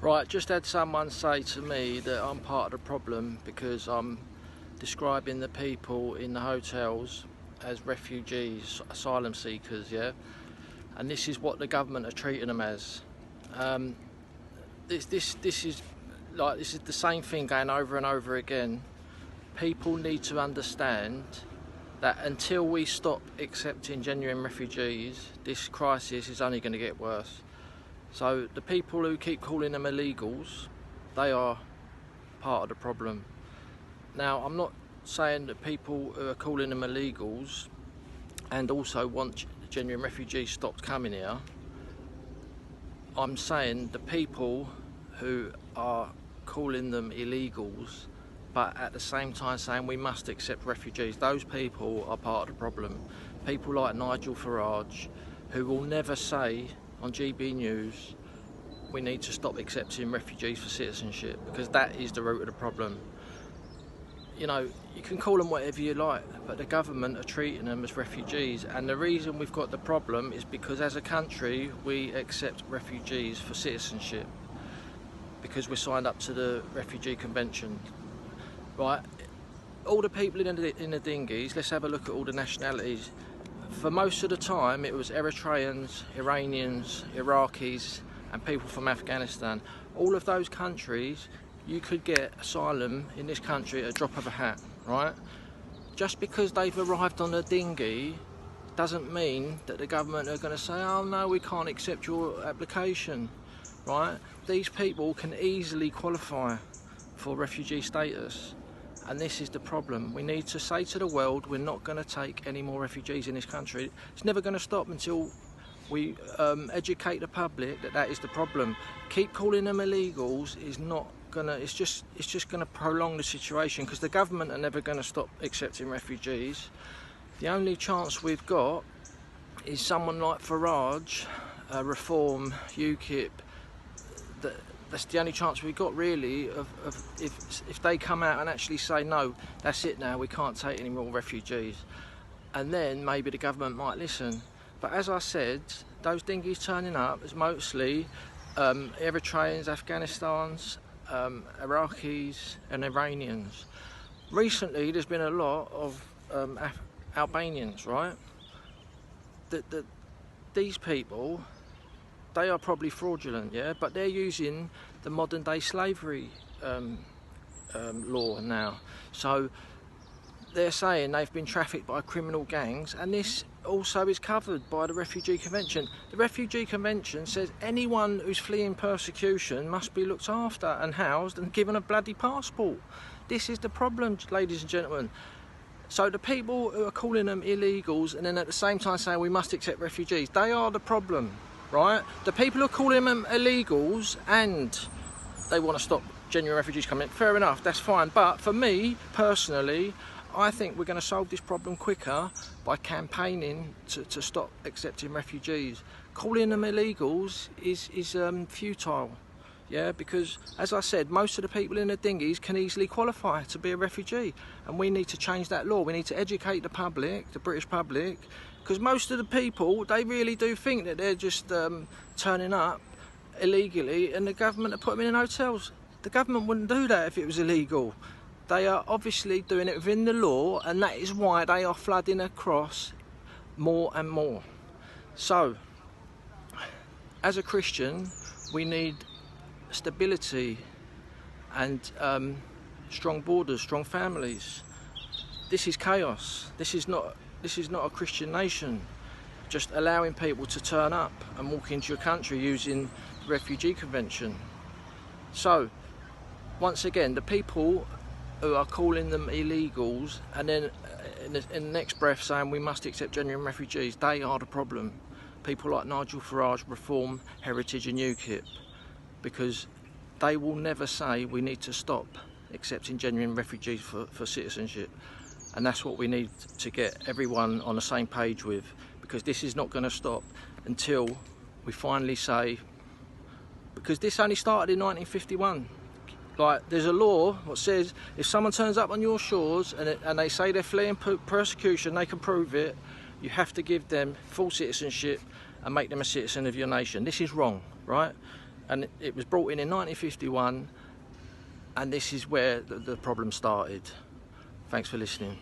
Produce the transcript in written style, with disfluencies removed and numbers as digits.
Right, just had someone say to me that I'm part of the problem because I'm describing the people in the hotels as refugees, asylum seekers, yeah? And this is what the government are treating them as. This is the same thing going over and over again. People need to understand that until we stop accepting genuine refugees, this crisis is only going to get worse. So the people who keep calling them illegals, they are part of the problem. Now, I'm not saying that people who are calling them illegals and also want genuine refugees stopped coming here. I'm saying the people who are calling them illegals but at the same time saying we must accept refugees, those people are part of the problem. People like Nigel Farage, who will never say on GB News we need to stop accepting refugees for citizenship, because that is the root of the problem. You know, you can call them whatever you like, but the government are treating them as refugees, and the reason we've got the problem is because as a country we accept refugees for citizenship because we're signed up to the Refugee Convention. Right, all the people in the dinghies, let's have a look at all the nationalities. For most of the time it was Eritreans, Iranians, Iraqis and people from Afghanistan. All of those countries, you could get asylum in this country at a drop of a hat, right? Just because they've arrived on a dinghy doesn't mean that the government are going to say, oh no, we can't accept your application, right? These people can easily qualify for refugee status. And this is the problem. We need to say to the world, we're not going to take any more refugees in this country. It's never going to stop until we educate the public that that is the problem. Keep calling them illegals is not gonna. It's just going to prolong the situation, because the government are never going to stop accepting refugees. The only chance we've got is someone like Farage, Reform, UKIP. That's the only chance we've got, really, of if they come out and actually say, no, that's it now, we can't take any more refugees. And then maybe the government might listen. But as I said, those dinghies turning up is mostly Eritreans, Afghanistans, Iraqis and Iranians. Recently there's been a lot of Albanians, right? These people, they are probably fraudulent, yeah, but they're using the modern day slavery law now. So they're saying they've been trafficked by criminal gangs, and this also is covered by the Refugee Convention. The Refugee Convention says anyone who's fleeing persecution must be looked after and housed and given a bloody passport. This is the problem, ladies and gentlemen. So the people who are calling them illegals and then at the same time saying we must accept refugees, they are the problem. Right? The people who are calling them illegals and they want to stop genuine refugees coming in, fair enough, that's fine. But for me, personally, I think we're going to solve this problem quicker by campaigning to stop accepting refugees. Calling them illegals is futile, yeah, because, as I said, most of the people in the dinghies can easily qualify to be a refugee. And we need to change that law. We need to educate the public, the British public, because most of the people, they really do think that they're just turning up illegally and the government are putting them in hotels. The government wouldn't do that if it was illegal. They are obviously doing it within the law, and that is why they are flooding across more and more. So, as a Christian, we need stability and strong borders, strong families. This is chaos. This is not a Christian nation, just allowing people to turn up and walk into your country using the Refugee Convention. So, once again, the people who are calling them illegals and then in the next breath saying we must accept genuine refugees, they are the problem. People like Nigel Farage, Reform, Heritage and UKIP, because they will never say we need to stop accepting genuine refugees for citizenship. And that's what we need to get everyone on the same page with, because this is not going to stop until we finally say, because this only started in 1951. Like, there's a law that says if someone turns up on your shores and they say they're fleeing persecution, they can prove it, you have to give them full citizenship and make them a citizen of your nation. This is wrong, right? And it was brought in 1951, and this is where the problem started. Thanks for listening.